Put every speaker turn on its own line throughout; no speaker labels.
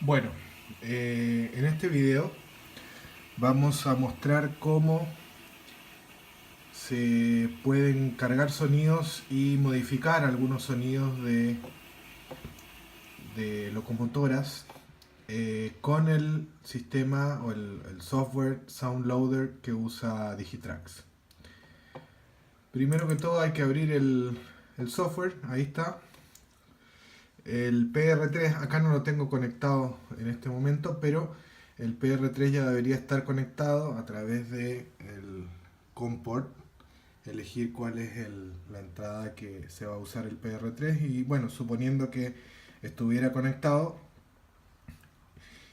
Bueno, en este video vamos a mostrar cómo se pueden cargar sonidos y modificar algunos sonidos de locomotoras con el sistema o el software SoundLoader que usa Digitrax. Primero que todo hay que abrir el software, ahí está. El PR3 acá no lo tengo conectado en este momento, pero el PR3 ya debería estar conectado a través de el COM port. Elegir cuál es la entrada que se va a usar el PR3 y bueno, suponiendo que estuviera conectado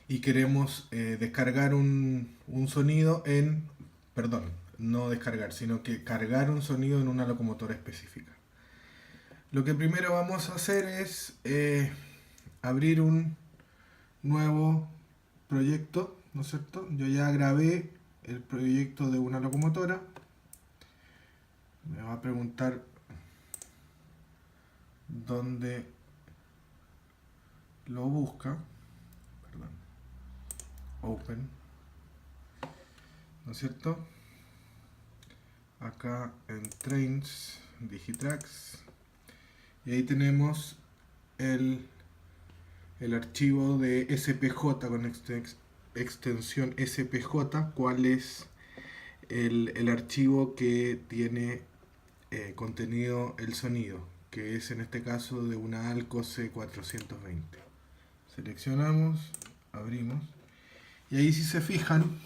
y queremos descargar un sonido perdón, no descargar, sino que cargar un sonido en una locomotora específica. Lo que primero vamos a hacer es abrir un nuevo proyecto, ¿no es cierto? Yo ya grabé el proyecto de una locomotora. Me va a preguntar dónde lo busca. Perdón. Open. ¿No es cierto? Acá en Trains, Digitrax. Y ahí tenemos el archivo de SPJ con extensión SPJ, cuál es el archivo que tiene contenido el sonido, que es en este caso de una Alco C420. Seleccionamos, abrimos, y ahí si se fijan,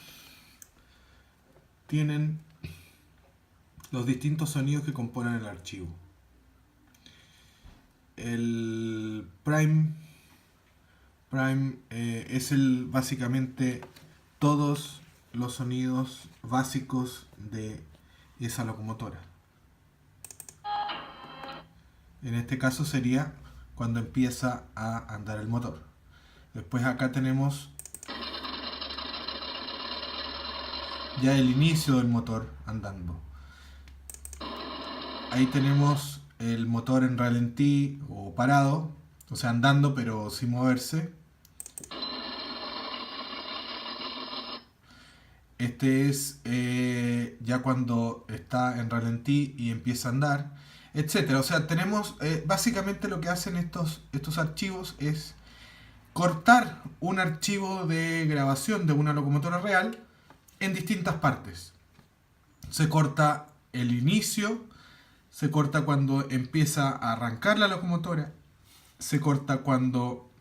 tienen los distintos sonidos que componen el archivo. El Prime es básicamente todos los sonidos básicos de esa locomotora. En este caso sería cuando empieza a andar el motor. Después acá tenemos ya el inicio del motor andando. Ahí tenemos el motor en ralentí o parado, o sea andando pero sin moverse. Este es ya cuando está en ralentí y empieza a andar, etcétera. O sea, tenemos básicamente lo que hacen estos archivos es cortar un archivo de grabación de una locomotora real en distintas partes. Se corta el inicio, se corta cuando empieza a arrancar la locomotora, se corta cuando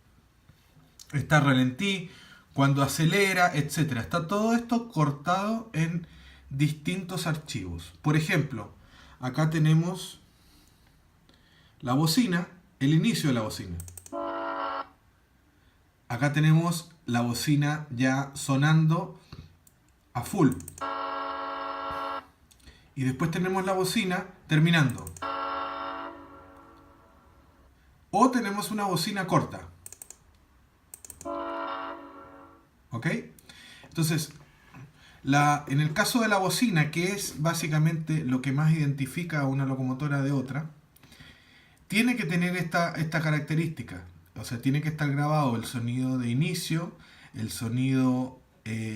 está ralentí, cuando acelera, etcétera. Está todo esto cortado en distintos archivos. Por ejemplo, acá tenemos la bocina, el inicio de la bocina. Acá tenemos la bocina ya sonando a full. Y después tenemos la bocina terminando. O tenemos una bocina corta. ¿Ok? Entonces, en el caso de la bocina, que es básicamente lo que más identifica a una locomotora de otra, tiene que tener esta característica. O sea, tiene que estar grabado el sonido de inicio, el sonido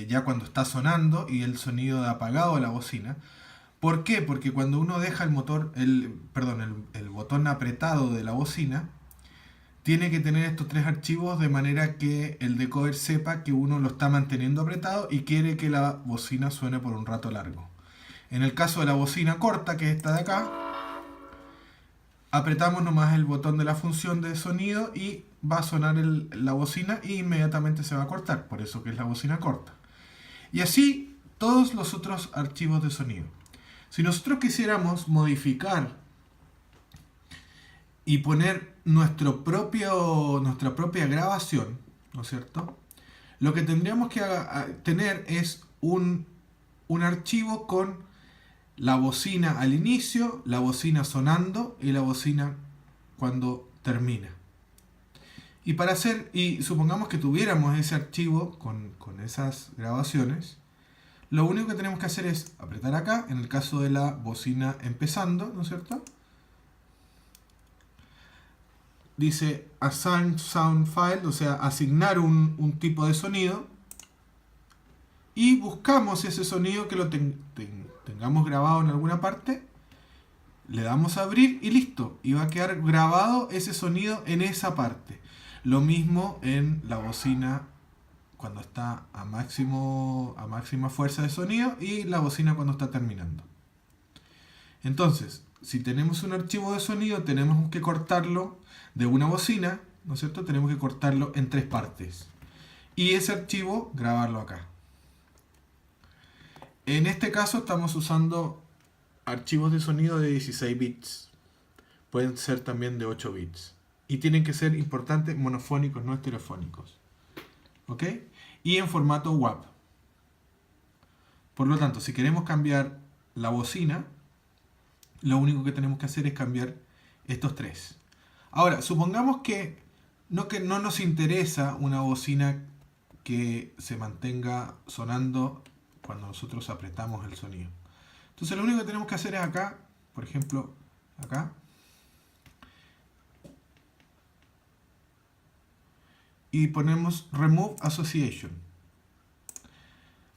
ya cuando está sonando y el sonido de apagado de la bocina. ¿Por qué? Porque cuando uno deja el botón apretado de la bocina, tiene que tener estos tres archivos de manera que el decoder sepa que uno lo está manteniendo apretado y quiere que la bocina suene por un rato largo. En el caso de la bocina corta, que es esta de acá, apretamos nomás el botón de la función de sonido y va a sonar la bocina e inmediatamente se va a cortar, por eso que es la bocina corta. Y así todos los otros archivos de sonido. Si nosotros quisiéramos modificar y poner nuestra propia grabación, ¿no es cierto? Lo que tendríamos que tener es un archivo con la bocina al inicio, la bocina sonando y la bocina cuando termina. Y supongamos que tuviéramos ese archivo con esas grabaciones, lo único que tenemos que hacer es apretar acá, en el caso de la bocina empezando, ¿no es cierto? dice assign sound file, o sea, asignar un tipo de sonido, y buscamos ese sonido que lo tengamos grabado en alguna parte, le damos a abrir y listo, y va a quedar grabado ese sonido en esa parte. Lo mismo en la bocina cuando está a máxima fuerza de sonido y la bocina cuando está terminando. Entonces, si tenemos un archivo de sonido, tenemos que cortarlo de una bocina, ¿no es cierto? Tenemos que cortarlo en 3 partes. Y ese archivo, grabarlo acá. En este caso estamos usando archivos de sonido de 16 bits. Pueden ser también de 8 bits. Y tienen que ser, importantes, monofónicos, no estereofónicos. ¿Ok? Y en formato WAV. Por lo tanto, si queremos cambiar la bocina, lo único que tenemos que hacer es cambiar estos 3. Ahora, supongamos que no nos interesa una bocina que se mantenga sonando cuando nosotros apretamos el sonido. Entonces lo único que tenemos que hacer es acá, por ejemplo, acá, y ponemos Remove Association.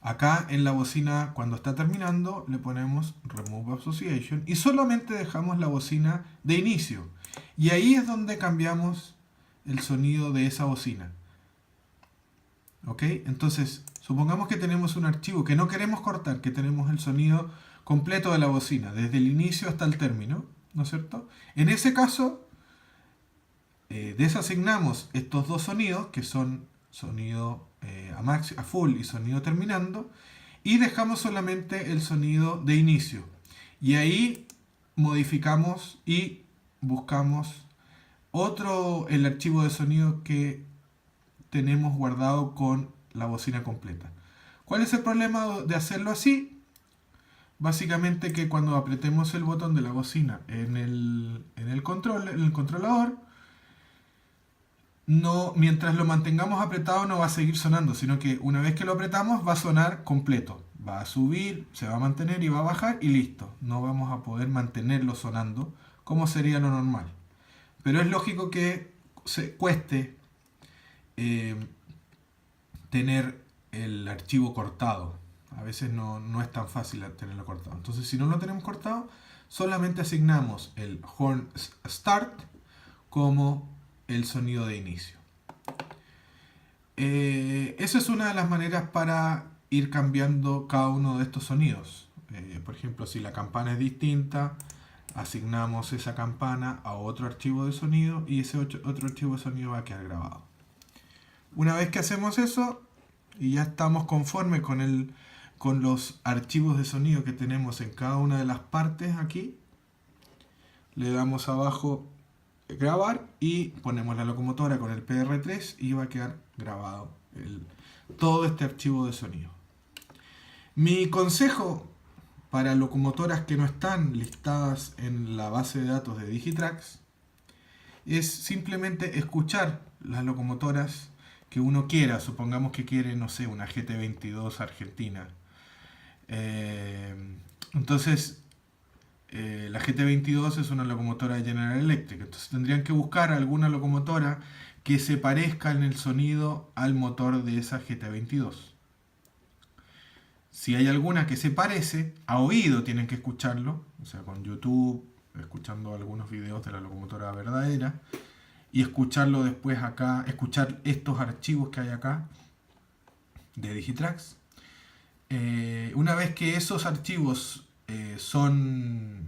Acá en la bocina, cuando está terminando, le ponemos Remove Association y solamente dejamos la bocina de inicio. Y ahí es donde cambiamos el sonido de esa bocina. ¿Ok? Entonces, supongamos que tenemos un archivo que no queremos cortar, que tenemos el sonido completo de la bocina, desde el inicio hasta el término, ¿no es cierto? En ese caso, desasignamos estos dos sonidos, que son sonido a full y sonido terminando, y dejamos solamente el sonido de inicio. Y ahí modificamos y buscamos el archivo de sonido que tenemos guardado con la bocina completa. ¿Cuál es el problema de hacerlo así? Básicamente que cuando apretemos el botón de la bocina en el controlador, mientras lo mantengamos apretado no va a seguir sonando, sino que una vez que lo apretamos va a sonar completo. Va a subir, se va a mantener y va a bajar y listo. No vamos a poder mantenerlo sonando como sería lo normal. Pero es lógico que cueste tener el archivo cortado. A veces no es tan fácil tenerlo cortado. Entonces, si no lo tenemos cortado, solamente asignamos el horn start como el sonido de inicio. Esa es una de las maneras para ir cambiando cada uno de estos sonidos. Por ejemplo, si la campana es distinta, asignamos esa campana a otro archivo de sonido y ese otro archivo de sonido va a quedar grabado. Una vez que hacemos eso y ya estamos conformes con los archivos de sonido que tenemos en cada una de las partes aquí, le damos abajo grabar y ponemos la locomotora con el PR3 y va a quedar grabado todo este archivo de sonido. Mi consejo para locomotoras que no están listadas en la base de datos de Digitrax es simplemente escuchar las locomotoras que uno quiera. Supongamos que quiere, no sé, una GT22 argentina. Entonces, la GT22 es una locomotora de General Electric. Entonces tendrían que buscar alguna locomotora que se parezca en el sonido al motor de esa GT22. Si hay alguna que se parece, a oído tienen que escucharlo, o sea, con YouTube, escuchando algunos videos de la locomotora verdadera, y escucharlo después acá, escuchar estos archivos que hay acá de Digitrax. Una vez que esos archivos suenan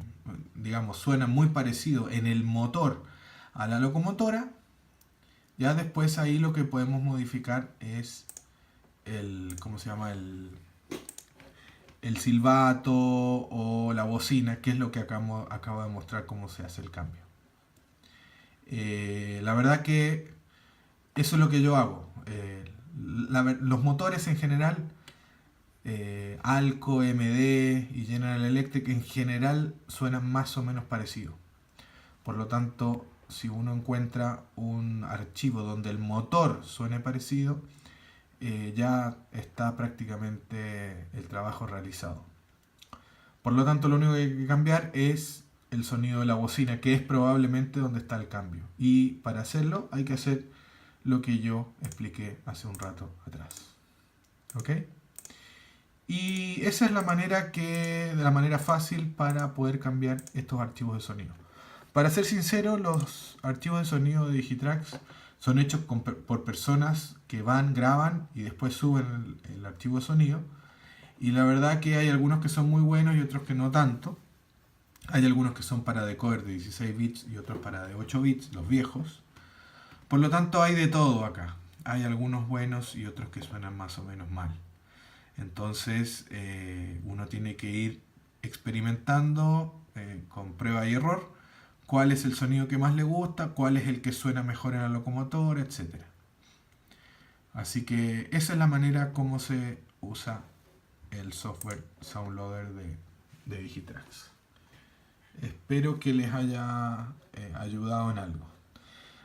muy parecido en el motor a la locomotora, ya después ahí lo que podemos modificar es ¿cómo se llama? El silbato o la bocina, que es lo que acabo de mostrar cómo se hace el cambio. La verdad que eso es lo que yo hago. Los motores en general, Alco, MD y General Electric en general suenan más o menos parecidos. Por lo tanto, si uno encuentra un archivo donde el motor suene parecido, ya está prácticamente el trabajo realizado. Por lo tanto, lo único que hay que cambiar es el sonido de la bocina, que es probablemente donde está el cambio. Y para hacerlo hay que hacer lo que yo expliqué hace un rato atrás. ¿Ok? Y esa es la manera fácil para poder cambiar estos archivos de sonido. Para ser sincero, los archivos de sonido de Digitrax son hechos por personas que graban y después suben el archivo de sonido. Y la verdad que hay algunos que son muy buenos y otros que no tanto. Hay algunos que son para decoder de 16 bits y otros para de 8 bits, los viejos. Por lo tanto hay de todo acá. Hay algunos buenos y otros que suenan más o menos mal. Entonces uno tiene que ir experimentando con prueba y error cuál es el sonido que más le gusta, cuál es el que suena mejor en la locomotora, etc. Así que esa es la manera como se usa el software SoundLoader de Digitrax. Espero que les haya ayudado en algo.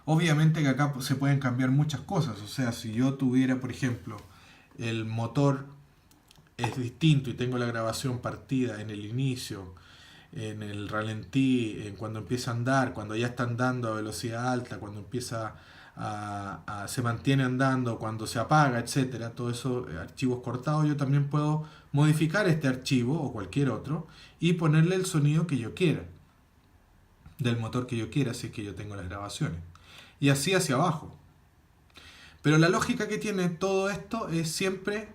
Obviamente que acá se pueden cambiar muchas cosas. O sea, si yo tuviera, por ejemplo, el motor es distinto y tengo la grabación partida en el inicio, en el ralentí, en cuando empieza a andar, cuando ya está andando a velocidad alta, cuando empieza se mantiene andando, cuando se apaga, etcétera, todos esos archivos cortados, yo también puedo modificar este archivo o cualquier otro y ponerle el sonido que yo quiera, del motor que yo quiera, si es que yo tengo las grabaciones. Y así hacia abajo. Pero la lógica que tiene todo esto es siempre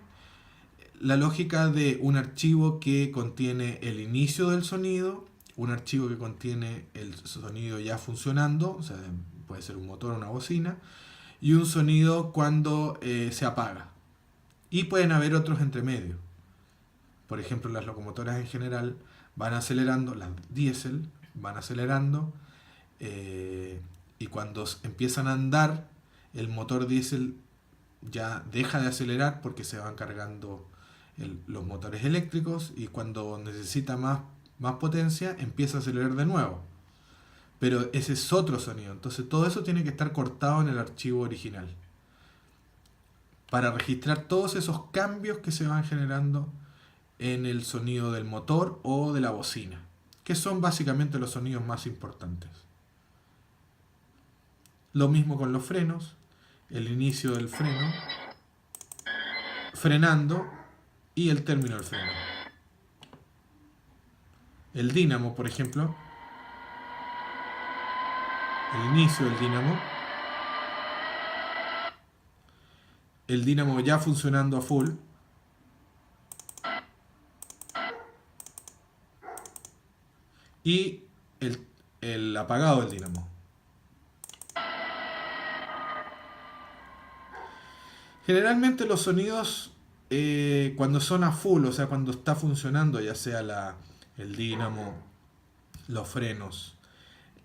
la lógica de un archivo que contiene el inicio del sonido, un archivo que contiene el sonido ya funcionando, o sea, puede ser un motor o una bocina, y un sonido cuando se apaga. Y pueden haber otros entre medio. Por ejemplo, las locomotoras en general van acelerando, las diésel van acelerando, y cuando empiezan a andar, el motor diésel ya deja de acelerar porque se van cargando los motores eléctricos, y cuando necesita más potencia empieza a acelerar de nuevo. Pero ese es otro sonido. Entonces todo eso tiene que estar cortado en el archivo original para registrar todos esos cambios que se van generando en el sonido del motor o de la bocina, que son básicamente los sonidos más importantes. Lo mismo con los frenos, el inicio del freno, frenando, y el término del freno. El dínamo, por ejemplo, el inicio del dínamo, el dínamo ya funcionando a full, y el apagado del dínamo. Generalmente los sonidos cuando son a full, o sea, cuando está funcionando, ya sea el dínamo, los frenos,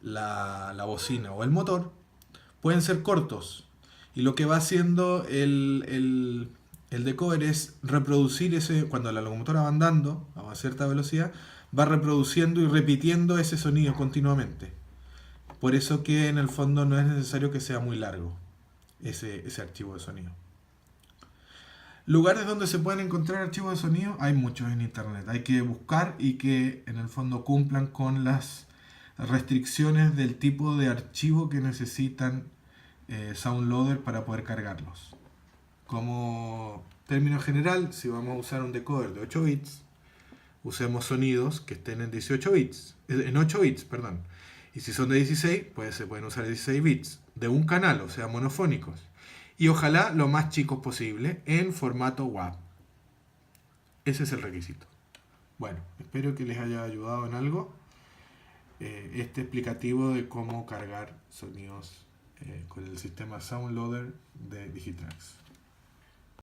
la bocina o el motor, pueden ser cortos. Y lo que va haciendo el decoder es reproducir cuando la locomotora va andando a cierta velocidad, va reproduciendo y repitiendo ese sonido continuamente. Por eso que en el fondo no es necesario que sea muy largo ese archivo de sonido. Lugares donde se pueden encontrar archivos de sonido hay muchos en internet. Hay que buscar y que en el fondo cumplan con las restricciones del tipo de archivo que necesitan SoundLoader para poder cargarlos. Como término general, si vamos a usar un decoder de 8 bits, usemos sonidos que estén en 8 bits, perdón. Y si son de 16, pues se pueden usar 16 bits de un canal, o sea, monofónicos. Y ojalá lo más chicos posible en formato WAV. Ese es el requisito. Bueno, espero que les haya ayudado en algo este explicativo de cómo cargar sonidos con el sistema SoundLoader de Digitrax.